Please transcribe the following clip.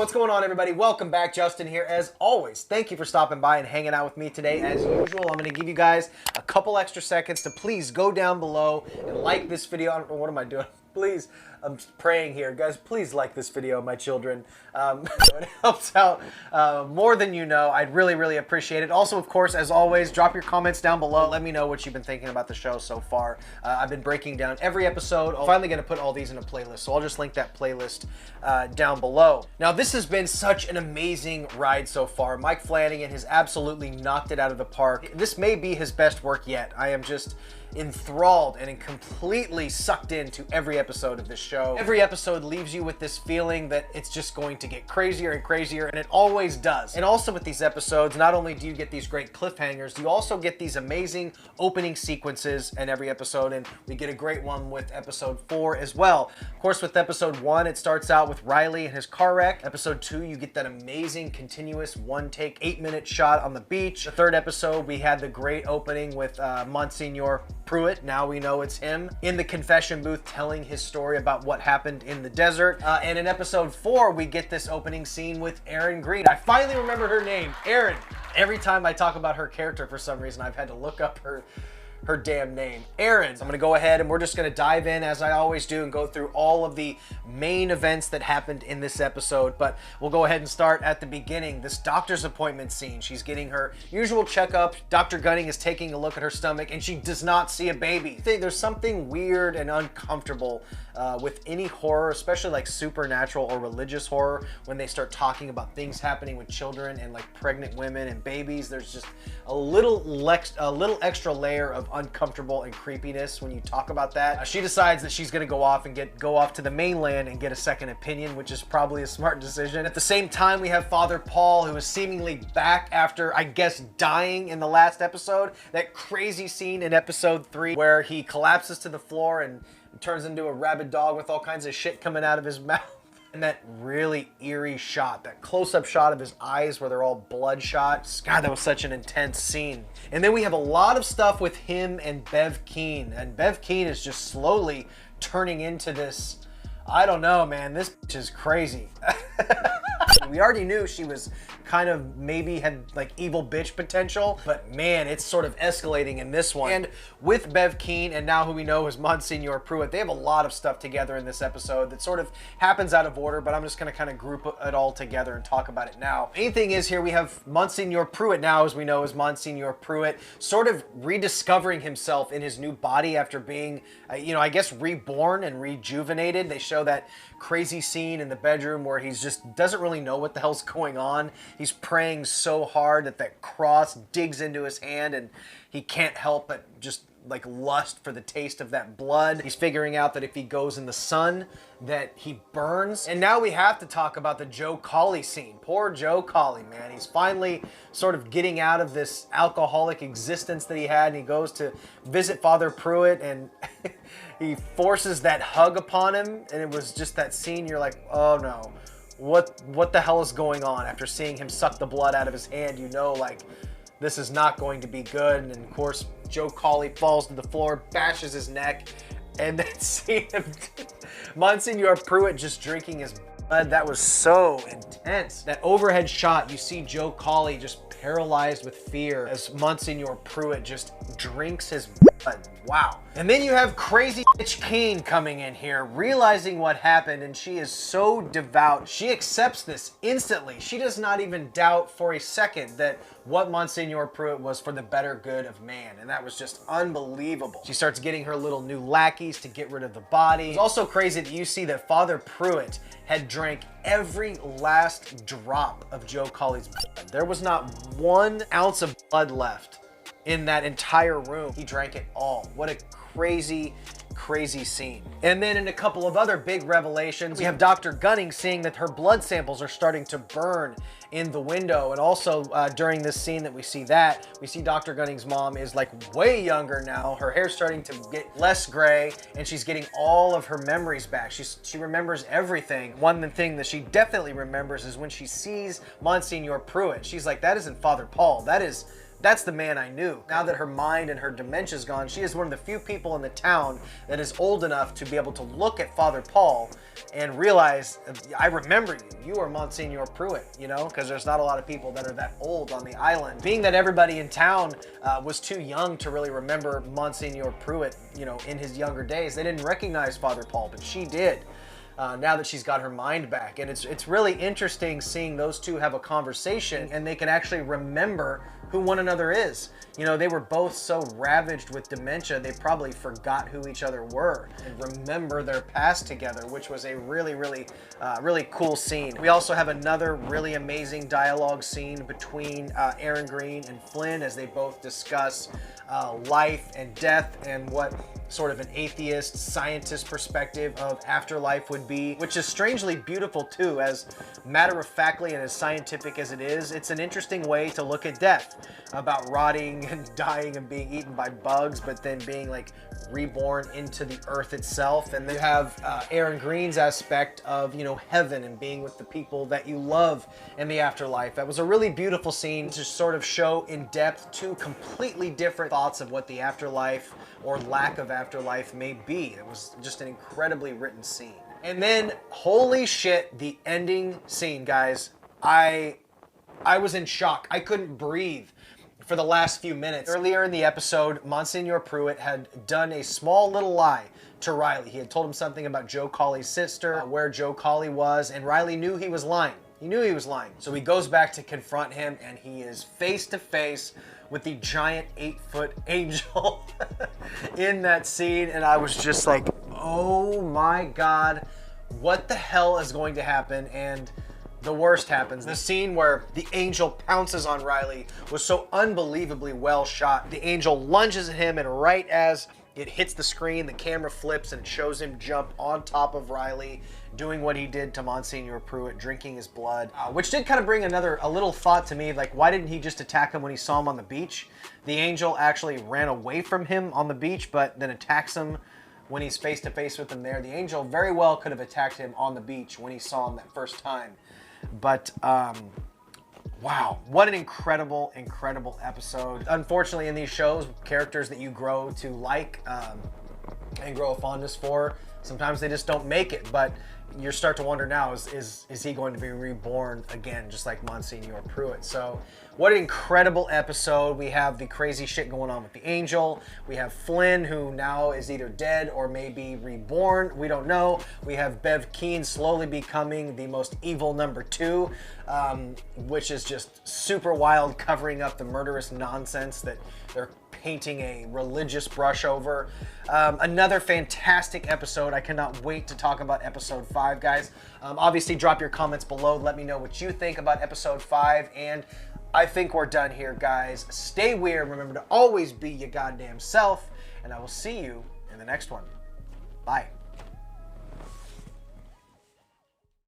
What's going on, everybody? Welcome back. Justin here. As always, thank you for stopping by and hanging out with me today. As usual, I'm going to give you guys a couple extra seconds to please go down below and like this video. I don't know, what am I doing? Please, I'm praying here. Guys, please like this video, my children. It helps out more than you know. I'd really appreciate it. Also, of course, as always, drop your comments down below. Let me know what you've been thinking about the show so far. I've been breaking down every episode. I'm finally going to put all these in a playlist, so I'll just link that playlist down below. Now, this has been such an amazing ride so far. Mike Flanagan has absolutely knocked it out of the park. This may be his best work yet. I am just enthralled and completely sucked into every episode of this show. Every episode leaves you with this feeling that it's just going to get crazier and crazier, and it always does. And also with these episodes, not only do you get these great cliffhangers, you also get these amazing opening sequences in every episode, and we get a great one with episode 4 as well. Of course, with episode 1, it starts out with Riley and his car wreck. Episode 2, you get that amazing continuous one-take 8-minute shot on the beach. The third episode, we had the great opening with Monsignor Pruitt. Now we know it's him in the confession booth telling his story about what happened in the desert. And in episode 4, we get this opening scene with Erin Green. I finally remembered her name, Erin. Every time I talk about her character, for some reason, I've had to look up her damn name, Erin. So I'm gonna go ahead and we're just gonna dive in as I always do and go through all of the main events that happened in this episode. But we'll go ahead and start at the beginning. This doctor's appointment scene. She's getting her usual checkup. Dr. Gunning is taking a look at her stomach and she does not see a baby. There's something weird and uncomfortable with any horror, especially like supernatural or religious horror, when they start talking about things happening with children and like pregnant women and babies. There's just a little extra layer of uncomfortable and creepiness when you talk about that. She decides that she's going to go off to the mainland and get a second opinion, which is probably a smart decision. At the same time, we have Father Paul, who is seemingly back after, I guess, dying in the last episode. That crazy scene in episode 3 where he collapses to the floor and turns into a rabid dog with all kinds of shit coming out of his mouth. And that really eerie shot, that close-up shot of his eyes where they're all bloodshot. God, that was such an intense scene. And then we have a lot of stuff with him and Bev Keane. And Bev Keane is just slowly turning into this, I don't know, man, this bitch is crazy. We already knew she was kind of maybe had like evil bitch potential, but man, it's sort of escalating in this one. And with Bev Keane and now who we know as Monsignor Pruitt, they have a lot of stuff together in this episode that sort of happens out of order, but I'm just gonna kind of group it all together and talk about it now. Main thing is here we have Monsignor Pruitt now, as we know as Monsignor Pruitt, sort of rediscovering himself in his new body after being, I guess reborn and rejuvenated. They show that crazy scene in the bedroom where he's just doesn't really know what the hell's going on. He's praying so hard that that cross digs into his hand and he can't help but just like lust for the taste of that blood. He's figuring out that if he goes in the sun that he burns. And now we have to talk about the Joe Colley scene. Poor Joe Colley, man. He's finally sort of getting out of this alcoholic existence that he had, and he goes to visit Father Pruitt and he forces that hug upon him, and it was just that scene you're like, oh no. What the hell is going on? After seeing him suck the blood out of his hand, you know, like, this is not going to be good. And of course, Joe Colley falls to the floor, bashes his neck, and then seeing him, Monsignor Pruitt just drinking his blood, that was so intense. That overhead shot, you see Joe Colley just paralyzed with fear as Monsignor Pruitt just drinks his blood. Wow. And then you have crazy bitch Keane coming in here, realizing what happened, and she is so devout. She accepts this instantly. She does not even doubt for a second that what Monsignor Pruitt was for the better good of man, and that was just unbelievable. She starts getting her little new lackeys to get rid of the body. It's also crazy that you see that Father Pruitt had drank every last drop of Joe Colley's blood. There was not 1 ounce of blood left in that entire room. He drank it all. What a crazy scene. And then in a couple of other big revelations, we have Dr. Gunning seeing that her blood samples are starting to burn in the window. And also during this scene that we see Dr. Gunning's mom is like way younger now. Her hair's starting to get less gray and she's getting all of her memories back. She remembers everything. One thing that she definitely remembers is when she sees Monsignor Pruitt. She's like, that isn't Father Paul, that is That's the man I knew. Now that her mind and her dementia's gone, she is one of the few people in the town that is old enough to be able to look at Father Paul and realize, I remember you. You are Monsignor Pruitt, you know, because there's not a lot of people that are that old on the island. Being that everybody in town was too young to really remember Monsignor Pruitt, you know, in his younger days, they didn't recognize Father Paul, but she did. Now that she's got her mind back. And it's really interesting seeing those two have a conversation and they can actually remember who one another is. You know, they were both so ravaged with dementia, they probably forgot who each other were and remember their past together, which was a really, really, really cool scene. We also have another really amazing dialogue scene between Aaron Green and Flynn as they both discuss life and death and what sort of an atheist scientist perspective of afterlife would be, which is strangely beautiful too. As matter-of-factly and as scientific as it is, it's an interesting way to look at death, about rotting and dying and being eaten by bugs, but then being like reborn into the earth itself. And they have Aaron Green's aspect of, you know, heaven and being with the people that you love in the afterlife. That was a really beautiful scene to sort of show in depth two completely different thoughts of what the afterlife or lack of afterlife may be. It was just an incredibly written scene. And then, holy shit, the ending scene, guys. I was in shock. I couldn't breathe for the last few minutes. Earlier in the episode, Monsignor Pruitt had done a small little lie to Riley. He had told him something about Joe Colley's sister, where Joe Colley was, and Riley knew he was lying. He knew he was lying. So he goes back to confront him, and he is face to face with the giant 8-foot angel in that scene. And I was just like, oh my God, what the hell is going to happen? And the worst happens. The scene where the angel pounces on Riley was so unbelievably well shot. The angel lunges at him, and right as it hits the screen, the camera flips and it shows him jump on top of Riley, doing what he did to Monsignor Pruitt, drinking his blood, which did kind of bring a little thought to me, like, why didn't he just attack him when he saw him on the beach? The angel actually ran away from him on the beach, but then attacks him when he's face to face with him there. The angel very well could have attacked him on the beach when he saw him that first time. But, wow, what an incredible, incredible episode. Unfortunately, in these shows, characters that you grow to like and grow a fondness for, sometimes they just don't make it. But you start to wonder now, is he going to be reborn again, just like Monsignor Pruitt? So what an incredible episode. We have the crazy shit going on with the angel. We have Flynn, who now is either dead or maybe reborn. We don't know. We have Bev Keane slowly becoming the most evil number 2, which is just super wild, covering up the murderous nonsense that they're painting a religious brush over. Another fantastic episode. I cannot wait to talk about episode 5, guys. Obviously, drop your comments below. Let me know what you think about episode 5. And I think we're done here, guys. Stay weird. Remember to always be your goddamn self. And I will see you in the next one. Bye.